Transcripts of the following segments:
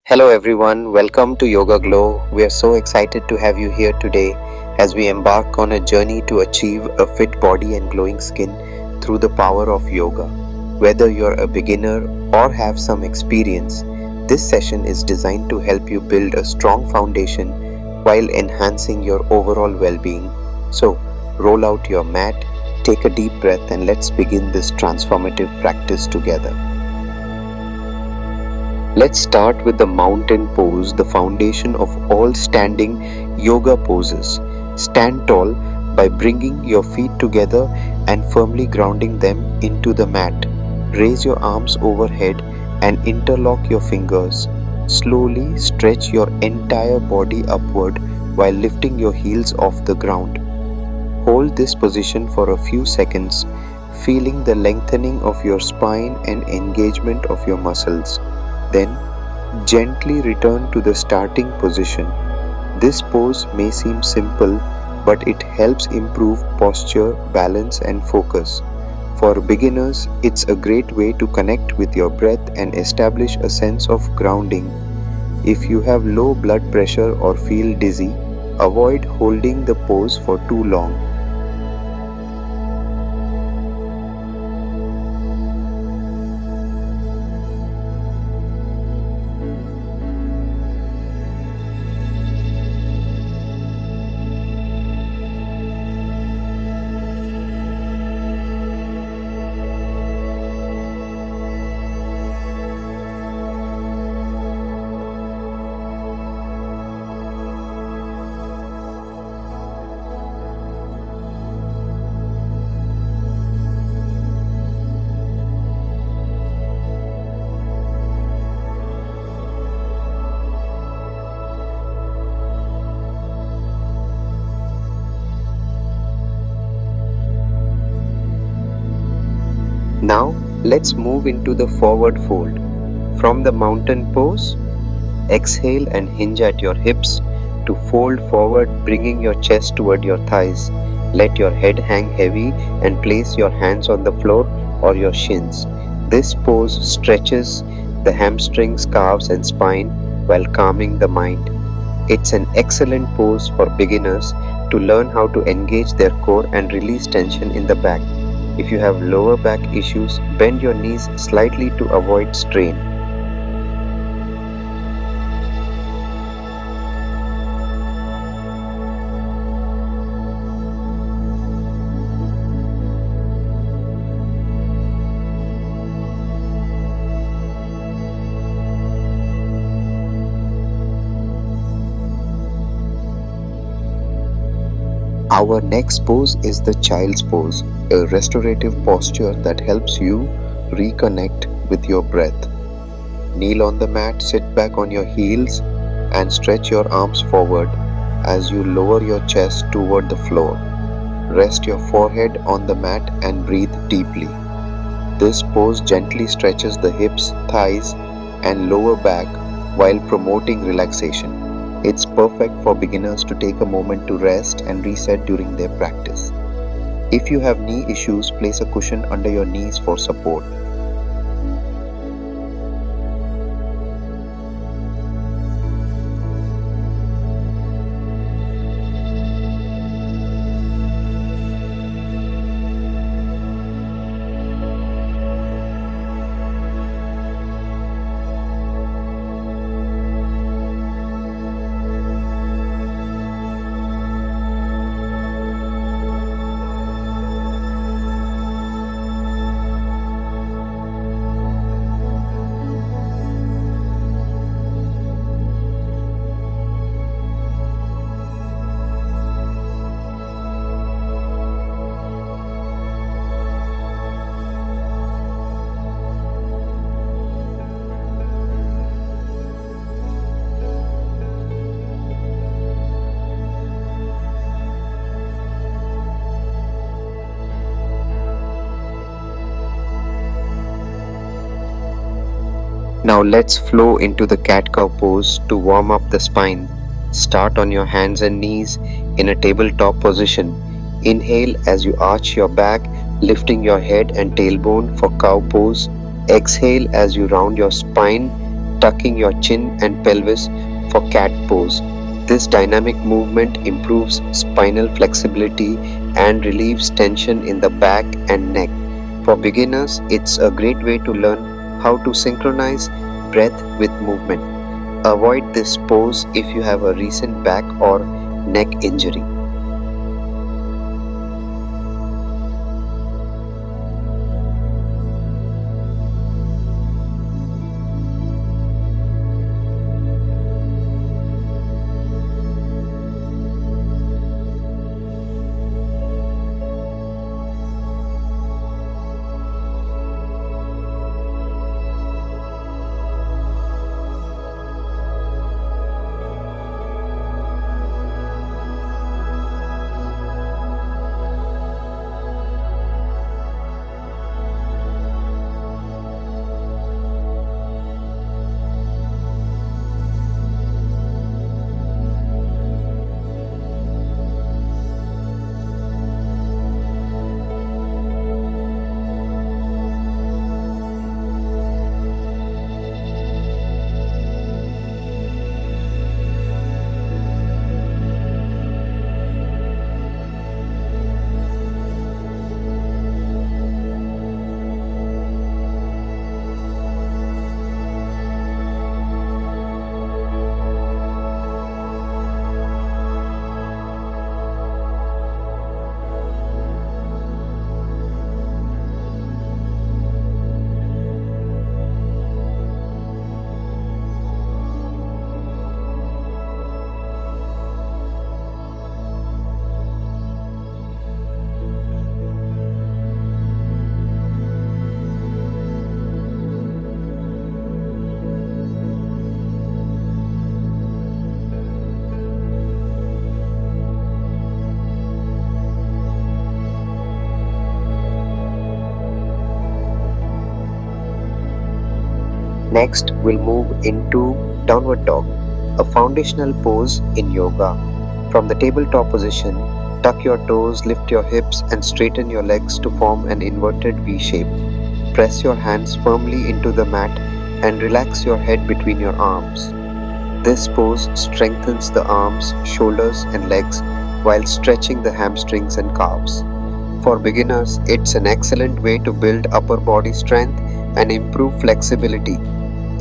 Hello everyone, welcome to Yoga Glow. We are so excited to have you here today as we embark on a journey to achieve a fit body and glowing skin through the power of yoga. Whether you're a beginner or have some experience, this session is designed to help you build a strong foundation while enhancing your overall well-being. So, roll out your mat, take a deep breath, and let's begin this transformative practice together. Let's start with the mountain pose, the foundation of all standing yoga poses. Stand tall by bringing your feet together and firmly grounding them into the mat. Raise your arms overhead and interlock your fingers. Slowly stretch your entire body upward while lifting your heels off the ground. Hold this position for a few seconds, feeling the lengthening of your spine and engagement of your muscles. Then, gently return to the starting position. This pose may seem simple, but it helps improve posture, balance, and focus. For beginners, it's a great way to connect with your breath and establish a sense of grounding. If you have low blood pressure or feel dizzy, avoid holding the pose for too long. Now, let's move into the forward fold. From the mountain pose, exhale and hinge at your hips to fold forward, bringing your chest toward your thighs. Let your head hang heavy and place your hands on the floor or your shins. This pose stretches the hamstrings, calves, and spine while calming the mind. It's an excellent pose for beginners to learn how to engage their core and release tension in the back. If you have lower back issues, bend your knees slightly to avoid strain. Our next pose is the child's pose, a restorative posture that helps you reconnect with your breath. Kneel on the mat, sit back on your heels, and stretch your arms forward as you lower your chest toward the floor. Rest your forehead on the mat and breathe deeply. This pose gently stretches the hips, thighs, and lower back while promoting relaxation. It's perfect for beginners to take a moment to rest and reset during their practice. If you have knee issues, place a cushion under your knees for support. Now let's flow into the cat-cow pose to warm up the spine. Start on your hands and knees in a tabletop position. Inhale as you arch your back, lifting your head and tailbone for cow pose. Exhale as you round your spine tucking your chin and pelvis for cat pose. This dynamic movement improves spinal flexibility and relieves tension in the back and neck. For beginners, it's a great way to learn how to synchronize breath with movement. Avoid this pose if you have a recent back or neck injury. Next, we'll move into downward dog, a foundational pose in yoga. From the tabletop position, tuck your toes, lift your hips, and straighten your legs to form an inverted V shape. Press your hands firmly into the mat and relax your head between your arms. This pose strengthens the arms, shoulders, and legs while stretching the hamstrings and calves. For beginners, it's an excellent way to build upper body strength and improve flexibility.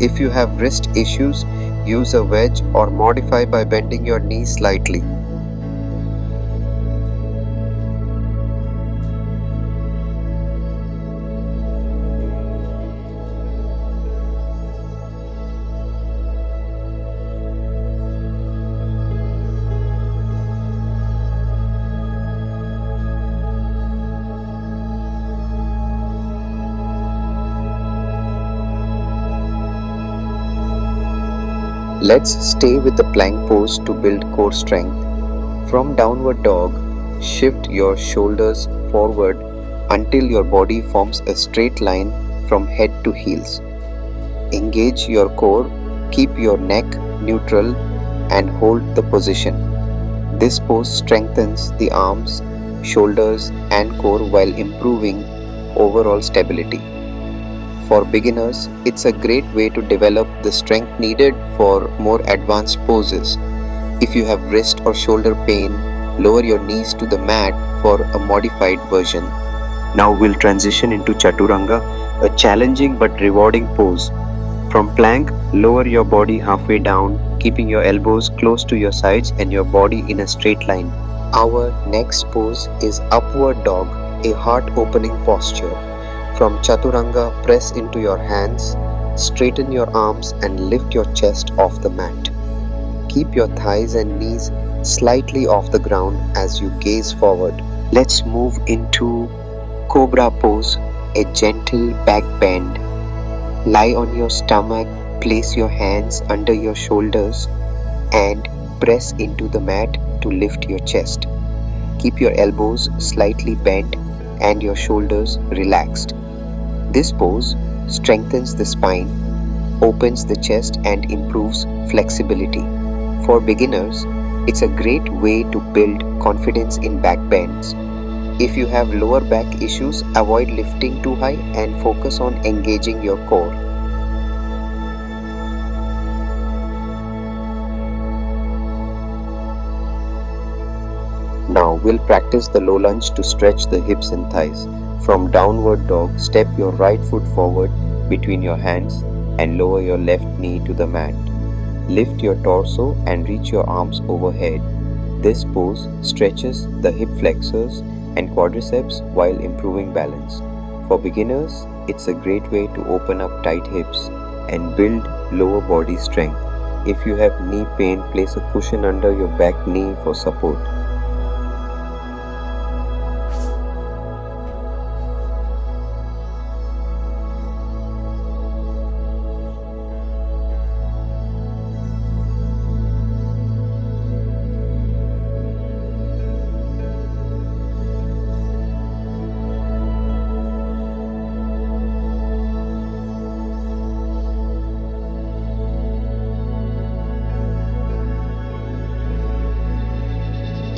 If you have wrist issues, use a wedge or modify by bending your knees slightly. Let's stay with the plank pose to build core strength. From downward dog, shift your shoulders forward until your body forms a straight line from head to heels. Engage your core, keep your neck neutral, and hold the position. This pose strengthens the arms, shoulders, and core while improving overall stability. For beginners, it's a great way to develop the strength needed for more advanced poses. If you have wrist or shoulder pain, lower your knees to the mat for a modified version. Now we'll transition into Chaturanga, a challenging but rewarding pose. From plank, lower your body halfway down, keeping your elbows close to your sides and your body in a straight line. Our next pose is upward dog, a heart-opening posture. From Chaturanga, press into your hands, straighten your arms and lift your chest off the mat. Keep your thighs and knees slightly off the ground as you gaze forward. Let's move into Cobra pose, a gentle back bend. Lie on your stomach, place your hands under your shoulders and press into the mat to lift your chest. Keep your elbows slightly bent and your shoulders relaxed. This pose strengthens the spine, opens the chest and improves flexibility. For beginners, it's a great way to build confidence in back bends. If you have lower back issues, avoid lifting too high and focus on engaging your core. Now we'll practice the low lunge to stretch the hips and thighs. From downward dog, step your right foot forward between your hands and lower your left knee to the mat. Lift your torso and reach your arms overhead. This pose stretches the hip flexors and quadriceps while improving balance. For beginners, it's a great way to open up tight hips and build lower body strength. If you have knee pain, place a cushion under your back knee for support.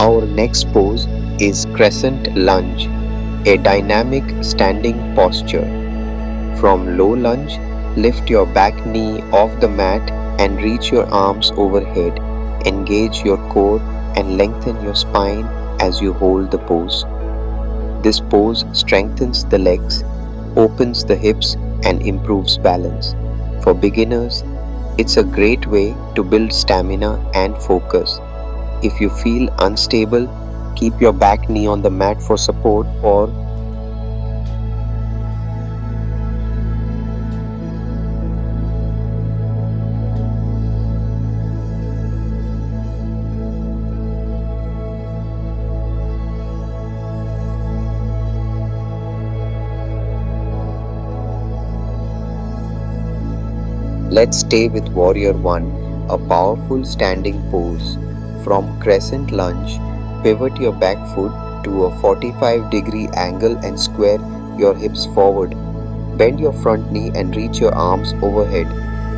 Our next pose is crescent lunge, a dynamic standing posture. From low lunge, lift your back knee off the mat and reach your arms overhead. Engage your core and lengthen your spine as you hold the pose. This pose strengthens the legs, opens the hips, and improves balance. For beginners, it's a great way to build stamina and focus. If you feel unstable, keep your back knee on the mat for support or let's stay with Warrior 1, a powerful standing pose. From crescent lunge, pivot your back foot to a 45-degree angle and square your hips forward. Bend your front knee and reach your arms overhead.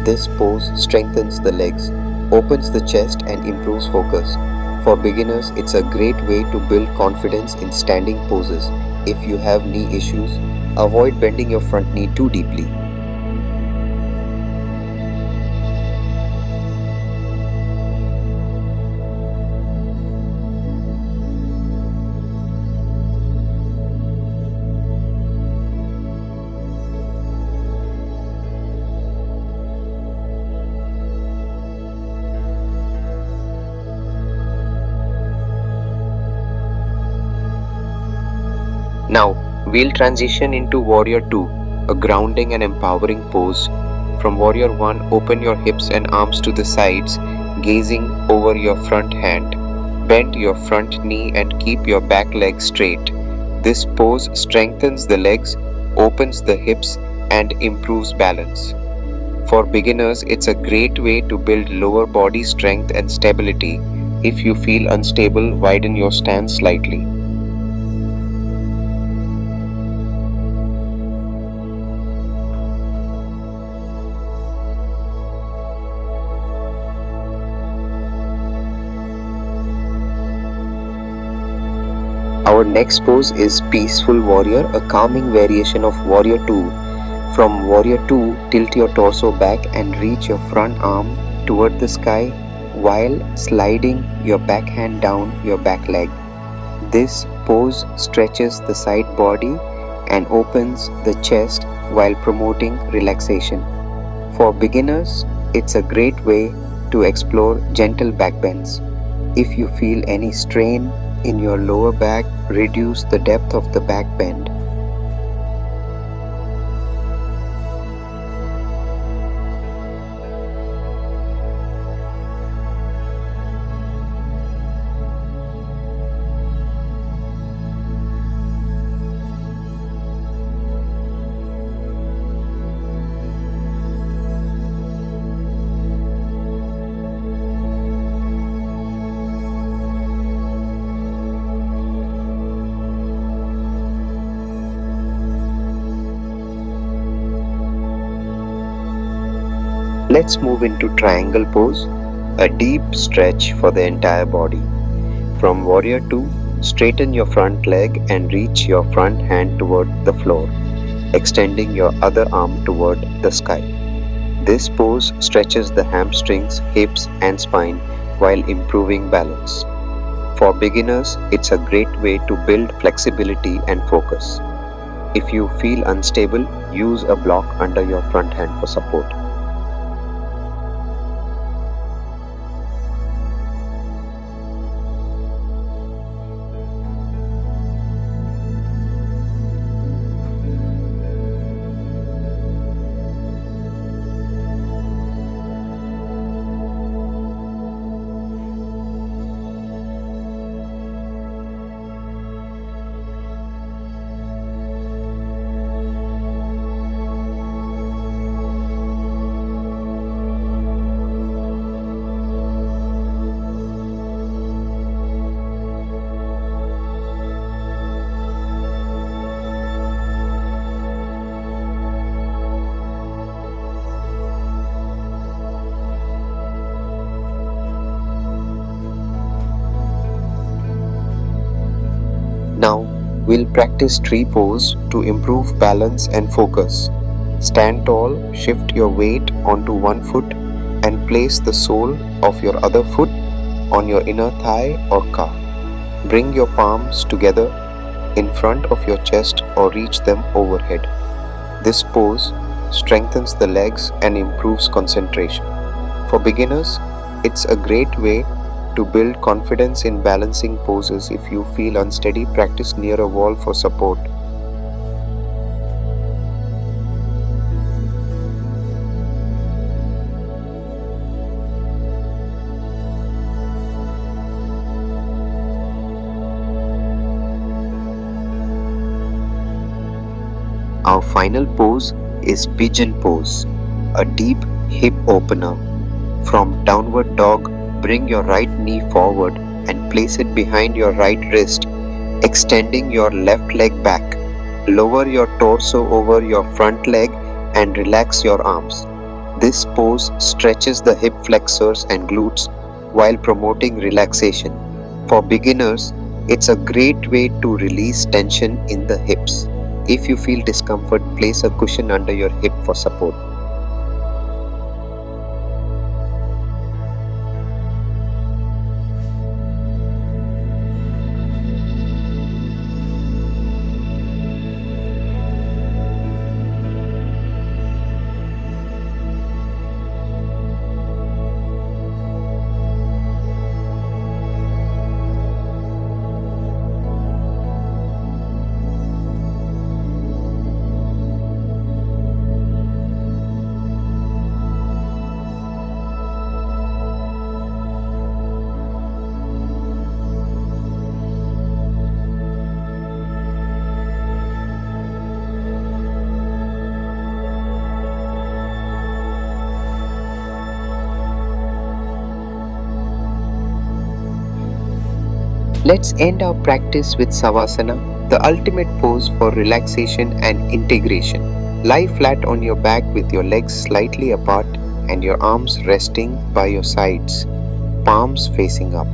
This pose strengthens the legs, opens the chest, and improves focus. For beginners, it's a great way to build confidence in standing poses. If you have knee issues, avoid bending your front knee too deeply. Now, we'll transition into Warrior 2, a grounding and empowering pose. From Warrior 1, open your hips and arms to the sides, gazing over your front hand. Bend your front knee and keep your back leg straight. This pose strengthens the legs, opens the hips, and improves balance. For beginners, it's a great way to build lower body strength and stability. If you feel unstable, widen your stance slightly. Our next pose is Peaceful Warrior, a calming variation of Warrior 2. From Warrior 2, tilt your torso back and reach your front arm toward the sky while sliding your back hand down your back leg. This pose stretches the side body and opens the chest while promoting relaxation. For beginners, it's a great way to explore gentle back bends. If you feel any strain in your lower back, reduce the depth of the back bend. Let's move into Triangle Pose, a deep stretch for the entire body. From Warrior 2, straighten your front leg and reach your front hand toward the floor, extending your other arm toward the sky. This pose stretches the hamstrings, hips, and spine while improving balance. For beginners, it's a great way to build flexibility and focus. If you feel unstable, use a block under your front hand for support. Now, we'll practice tree pose to improve balance and focus. Stand tall, shift your weight onto one foot, and place the sole of your other foot on your inner thigh or calf. Bring your palms together in front of your chest or reach them overhead. This pose strengthens the legs and improves concentration. For beginners, it's a great way to build confidence in balancing poses. If you feel unsteady, practice near a wall for support. Our final pose is Pigeon Pose, a deep hip opener. From downward dog, bring your right knee forward and place it behind your right wrist, extending your left leg back. Lower your torso over your front leg and relax your arms. This pose stretches the hip flexors and glutes while promoting relaxation. For beginners, it's a great way to release tension in the hips. If you feel discomfort, place a cushion under your hip for support. Let's end our practice with Savasana, the ultimate pose for relaxation and integration. Lie flat on your back with your legs slightly apart and your arms resting by your sides, palms facing up.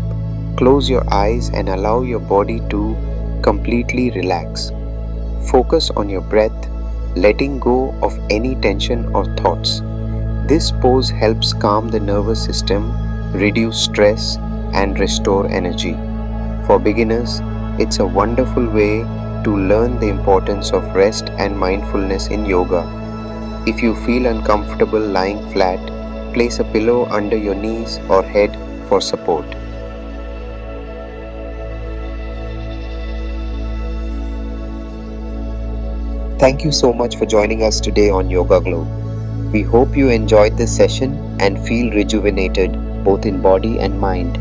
Close your eyes and allow your body to completely relax. Focus on your breath, letting go of any tension or thoughts. This pose helps calm the nervous system, reduce stress, and restore energy. For beginners, it's a wonderful way to learn the importance of rest and mindfulness in yoga. If you feel uncomfortable lying flat, place a pillow under your knees or head for support. Thank you so much for joining us today on Yoga Glow. We hope you enjoyed this session and feel rejuvenated both in body and mind.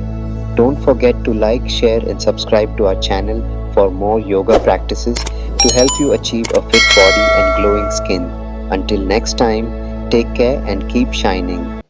Don't forget to like, share, and subscribe to our channel for more yoga practices to help you achieve a fit body and glowing skin. Until next time, take care and keep shining.